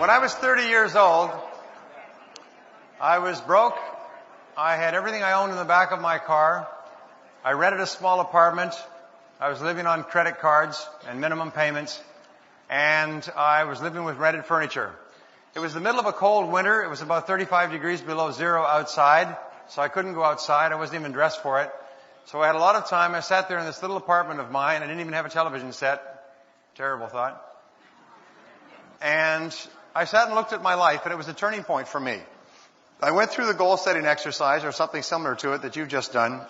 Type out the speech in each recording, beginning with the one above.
When I was 30 years old, I was broke. I had everything I owned in the back of my car. I rented a small apartment. I was living on credit cards and minimum payments. And I was living with rented furniture. It was the middle of a cold winter. It was about 35 degrees below zero outside. So I couldn't go outside. I wasn't even dressed for it. So I had a lot of time. I sat there in this little apartment of mine. I didn't even have a television set. Terrible thought. And I sat and looked at my life, and it was a turning point for me. I went through the goal-setting exercise, or something similar to it that you've just done,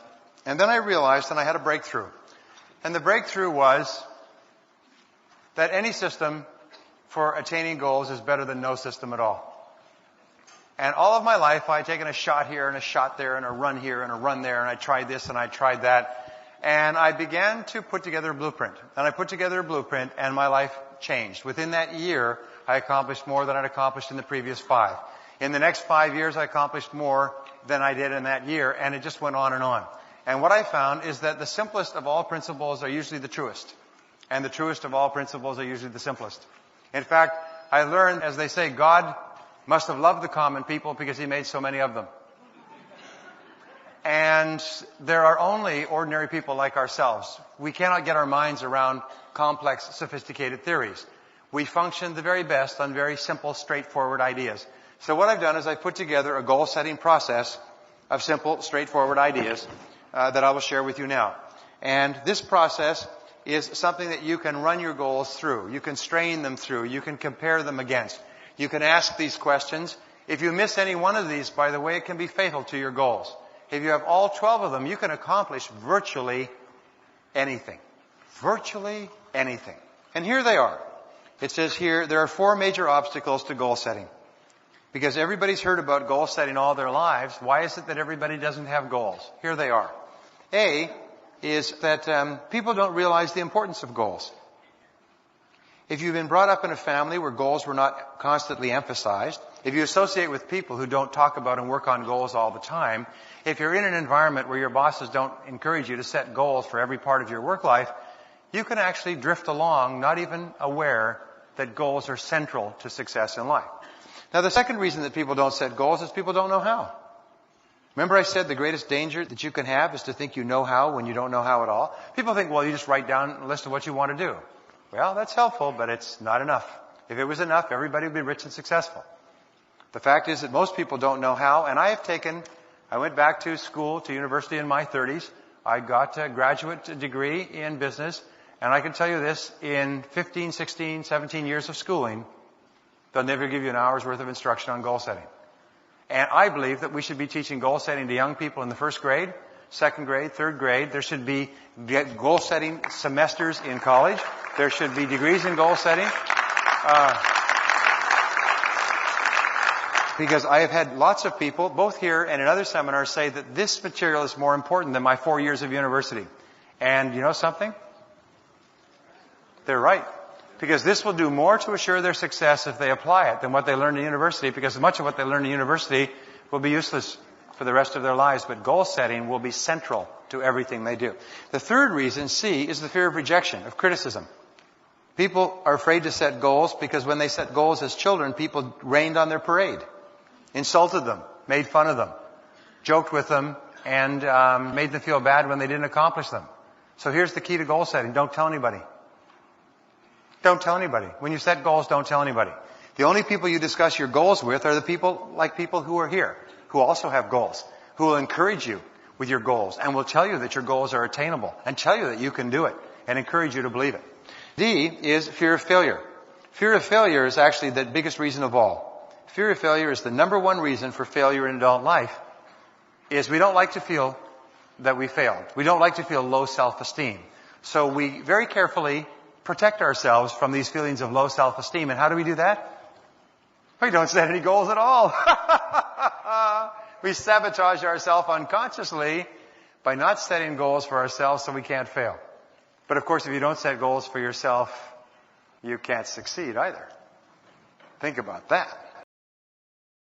and then I realized, and I had a breakthrough. And the breakthrough was that any system for attaining goals is better than no system at all. And all of my life, I had taken a shot here and a shot there and a run here and a run there, and I tried this and I tried that. And I began to put together a blueprint. And I put together a blueprint, and my life changed. Within that year, I accomplished more than I'd accomplished in the previous 5. In the next 5 years, I accomplished more than I did in that year, and it just went on and on. And what I found is that the simplest of all principles are usually the truest. And the truest of all principles are usually the simplest. In fact, I learned, as they say, God must have loved the common people because he made so many of them. And there are only ordinary people like ourselves. We cannot get our minds around complex, sophisticated theories. We function the very best on very simple, straightforward ideas. So what I've done is I've put together a goal-setting process of simple, straightforward ideas that I will share with you now. And this process is something that you can run your goals through. You can strain them through. You can compare them against. You can ask these questions. If you miss any one of these, by the way, it can be fatal to your goals. If you have all 12 of them, you can accomplish virtually anything. Virtually anything. And here they are. It says here, there are 4 major obstacles to goal setting. Because everybody's heard about goal setting all their lives, why is it that everybody doesn't have goals? Here they are. A is that people don't realize the importance of goals. If you've been brought up in a family where goals were not constantly emphasized, if you associate with people who don't talk about and work on goals all the time, if you're in an environment where your bosses don't encourage you to set goals for every part of your work life, you can actually drift along not even aware that goals are central to success in life. Now, the second reason that people don't set goals is people don't know how. Remember I said the greatest danger that you can have is to think you know how when you don't know how at all? People think, well, you just write down a list of what you want to do. Well, that's helpful, but it's not enough. If it was enough, everybody would be rich and successful. The fact is that most people don't know how, and I went back to school, to university in my 30s. I got a graduate degree in business, and I can tell you this, in 15, 16, 17 years of schooling, they'll never give you an hour's worth of instruction on goal setting. And I believe that we should be teaching goal setting to young people in the 1st grade, 2nd grade, 3rd grade. There should be goal setting semesters in college. There should be degrees in goal setting. Because I have had lots of people, both here and in other seminars, say that this material is more important than my 4 years of university. And you know something? They're right. Because this will do more to assure their success if they apply it than what they learned in university, because much of what they learned in university will be useless for the rest of their lives, but goal setting will be central to everything they do. The third reason, C, is the fear of rejection, of criticism. People are afraid to set goals because when they set goals as children, people rained on their parade, insulted them, made fun of them, joked with them, and made them feel bad when they didn't accomplish them. So here's the key to goal setting. Don't tell anybody. Don't tell anybody. When you set goals, don't tell anybody. The only people you discuss your goals with are the people who are here, who also have goals, who will encourage you with your goals and will tell you that your goals are attainable and tell you that you can do it and encourage you to believe it. D is fear of failure. Fear of failure is actually the biggest reason of all. Fear of failure is the number one reason for failure in adult life, is we don't like to feel that we failed. We don't like to feel low self-esteem. So we very carefully protect ourselves from these feelings of low self-esteem. And how do we do that? We don't set any goals at all. We sabotage ourselves unconsciously by not setting goals for ourselves so we can't fail. But of course, if you don't set goals for yourself, you can't succeed either. Think about that.